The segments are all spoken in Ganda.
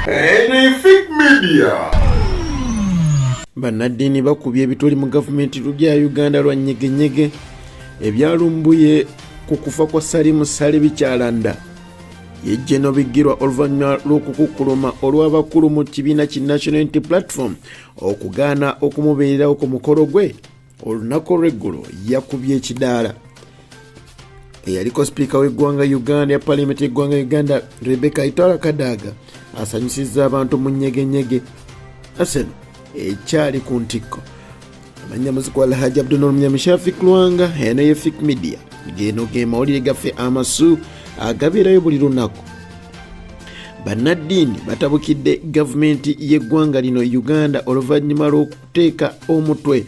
Fake media. Bannaddiini bakubye ebituli mu gavumenti lya Uganda lwa nyegenyege ebyalumbuye ku kufa kwa Salim Saleh bikyalanda. Yejje n'obigirwa oluvannyuma lw'okukukuluma olw'abakulu mu kibiina ki National Unity Platform okugaana okumubeererawo ku mukolo gwe olunaku olw'eggulo yakubye ekidaala. Eyaliko sipiika w'eggwanga Uganda ya Parliament y'eggwanga Uganda Rebecca Itwala Kadaga asanyusizza abantu mu nyegenyege. Aseno ekyali ku ntikko amanya muziki wa Alhaji Abdul Munyamishafi Kulwanga eno ye Fake Media geno ge mawulire gaffe amasu agabeerayo buli lunaku. Bannaddiini batabukidde gavumenti y'eggwanga lino Uganda oluvannyuma lw'okuteeka omutwe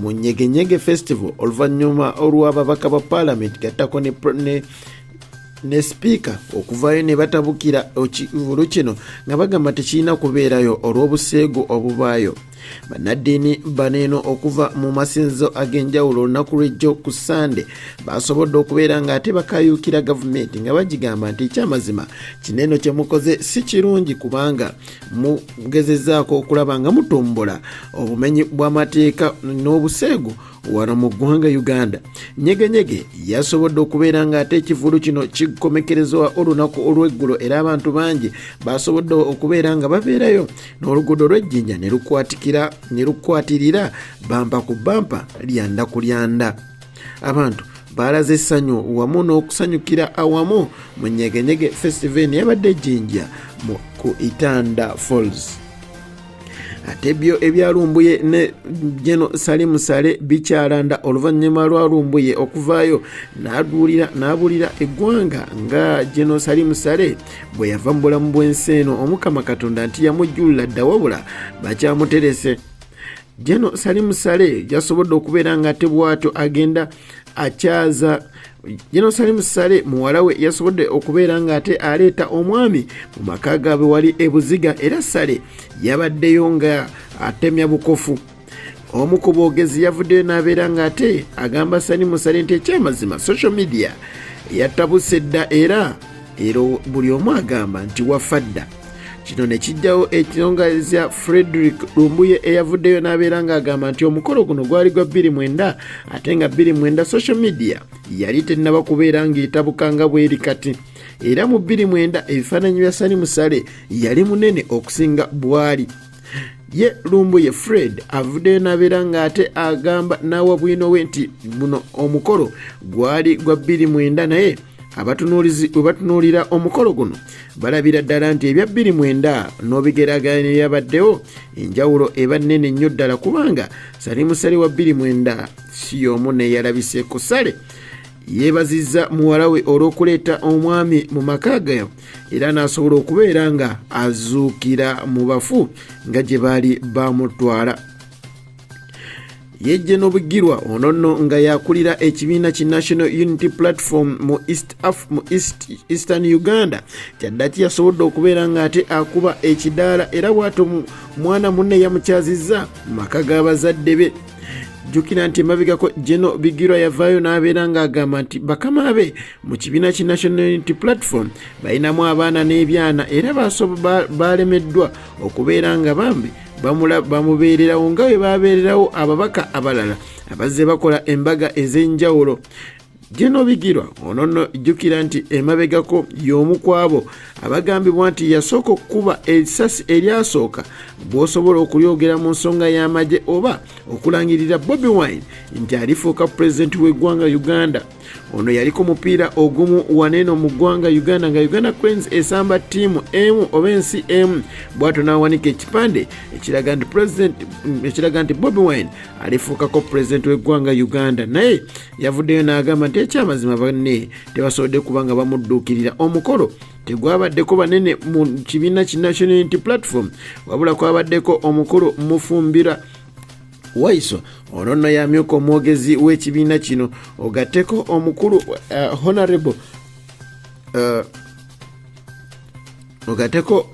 mu nyegenyege festival oluvannyuma olw'ababaka ba Parliament gattako ne speaker okuvaayo ne batabukira ekivulu kino nga bagamba tekirina kubeerayo olw'obuseego obubaayo. Bannaddiini baneeno okuva mu masinzo ag'enjawulo olunaku lw'ejjo ku Sande basobodde okubeera nga ate bakayuukira gavumenti nga bagigamba nti ekyamazima kineno kye mukoze si kirungi kubanga mugezezaako okulaba nga mutumbola obumenyi bw'amateeka n'obuseego wano mu ggwanga Uganda. Nyegenyege yasobodde okubeera nga ate ekivulu kino kikomekerezebwa olunaku olw'eggulo era abantu bangi basobodde okubeera nga babeerayo n'oluguudo lw'ejjinja ne lukwatirira bampa ku bampa lyanda ku lyanda. Abantu baalaze essanyu wamu n'okusanyukira awamu mu nyegenyege festival eyabadde ejjinja ku Itanda Falls. Ate byo ebyalumbuye ne Jeno Salim Saleh bikyalanda oluvannyuma lwa Lumbuye okuvaayo n'abulira eggwanga nga Jeno Salim Saleh bwe yava mu bulamu bw'ensi eno Omukama Katonda nti yamujjulira dda wabula bakyamuterese. Jeno Salim Saleh yasobodde okubeera nga ate bw'atyo agenda akyaza. Jeno Salim Saleh muwala we yasobodde okubeera nga ate aleeta omwami mu maka gaabwe wali ebuziga era Saleh yabaddeyo nga atemya bukofu. Omu ku boogezi yavuddeyo n'abeera nga ate agamba Salim Saleh nti ekyamazima social media yatabuse dda era buli omu agamba nti wafa dda. Kino ne kijjawo ekirongazya Frederick Lumbuye eyavuddeyo n'abeera ng'agamba nti omukolo guno gwali gwa 29 ate nga 29 social media yali tennaba kubeera ng'etabuka nga bweri kati. Era mu 29 ebifaananyi bya Salim Saleh yali munene okusinga bwali. Ye Lumbuye Fred avuddeyo n'abeera ng'ate agamba n'awa bwino we nti buno omukolo gwali gwa 29 naye abatunuulizi bwe batunuulira omukolo guno balabira ddala nti ebya 29 n'obigeraganya ebyabaddewo enjawulo eba nnene nnyo ddala kubanga Salim Saleh wa 29 si y'omu neyalabiseeko. Saleh yebaziza muwala we olw'okuleeta omwami mu maka gayo era n'asobola okubeera nga azuukira mu bafu nga gye baali bamutwala. Yejje n'obugirwa ono nno nga yakulira ekibiina ki National Unity Platform mu Eastern Uganda kyaddaki yasobodde okubeera nga ate akuba ekidaala era bw'ato mwana munne yamukyazizza mu maka g'abazadde be. Jjukira nti emabegako Jeno Bigirwa yavaayo n'abeera ng'agamba nti bakama be mu kibiina ki National Unity Platform balinamu abaana n'ebyana era balemeddwa okubeera nga bambi bamubeererawo nga bwe babeererawo ababaka abalala abazze bakola embaga ez'enjawulo. Jeno Bigirwa ono nno jjukira nti emabegako y'omu ku abo abagambibwa nti yasooka okukuba essasi eryasooka bw'osobola okulyogera mu nsonga y'amagye oba okulangirira Bobi Wine nti alifuuka pulezidenti w'eggwanga Uganda. Ono yaliko mupiira ogumu waneeno mu ggwanga Uganda nga Uganda Cranes esamba ttiimu emu oba ensi emu bw'atyo n'awanika ekipande ekiraga nti Bobi Wine alifuukako pulezidenti w'eggwanga Uganda. Naye yavuddeyo n'agamba nti ekyamazima banne tebasobodde kuba nga bamudduukirira. Omukolo tegwabaddeko banene mu kibiina ki National Unity Platform wabula kwabaddeko omukulu Mufumbira Waiso ono nno yamyuka omwogezi w'ekibiina kino ogatteko omukulu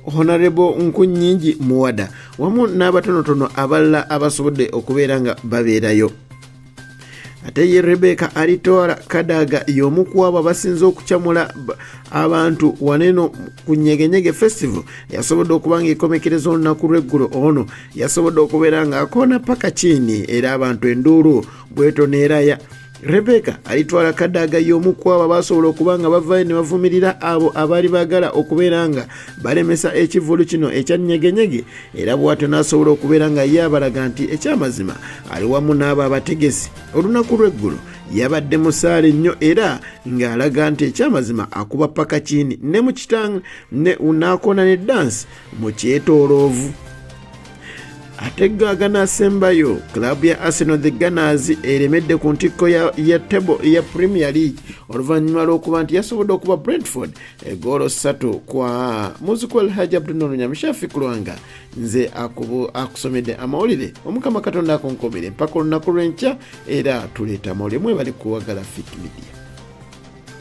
Honorable Nkunyingi Muwada wamu n'abatonotono abalala abasobodde okubeera nga babeerayo. ate ye Rebecca alitwala Kadaga y'omu ku abo abasinze okukyamula abantu waneno ku Nyegenyege Festival yasobodde okuba ng'ekomekereza olunaku lw'eggulo ono yasobodde okubeera ng'akoona paka chini era abantu enduulu bwetoneeraya. Rebecca alitwala Kadaga y'omu ku abo abasobola okuba nga bavaayo ne bavumirira abo abaali baagala okubeera nga balemesa ekivulu kino ekya Nyegenyege era bw'atyo n'asobola okubeera nga ye abalaga nti ekyamazima ali wamu n'abo abategesi. Olunaku lw'eggulo yabadde musaale nnyo era ng'alaga nti ekyamazima akuba paka chini ne mu kitanga ne unaakoona ne dansi mu kyetooloovu. Ate Gagana asembayo klabu ya Arsenal the Gunners eremedde ku ntikko ya table ya Premier League oluvannyuma lw'okuba nti yasobodde okuba Brentford egoolo 3 kwa Muzuku Haji Abdul Nyamishafi Kulwanga nze akusomedde amawulire omukama Katonda akonkomere mpaka olunaku lw'enkya era tuleeta amawulire mwebale kuwagala Fit Media.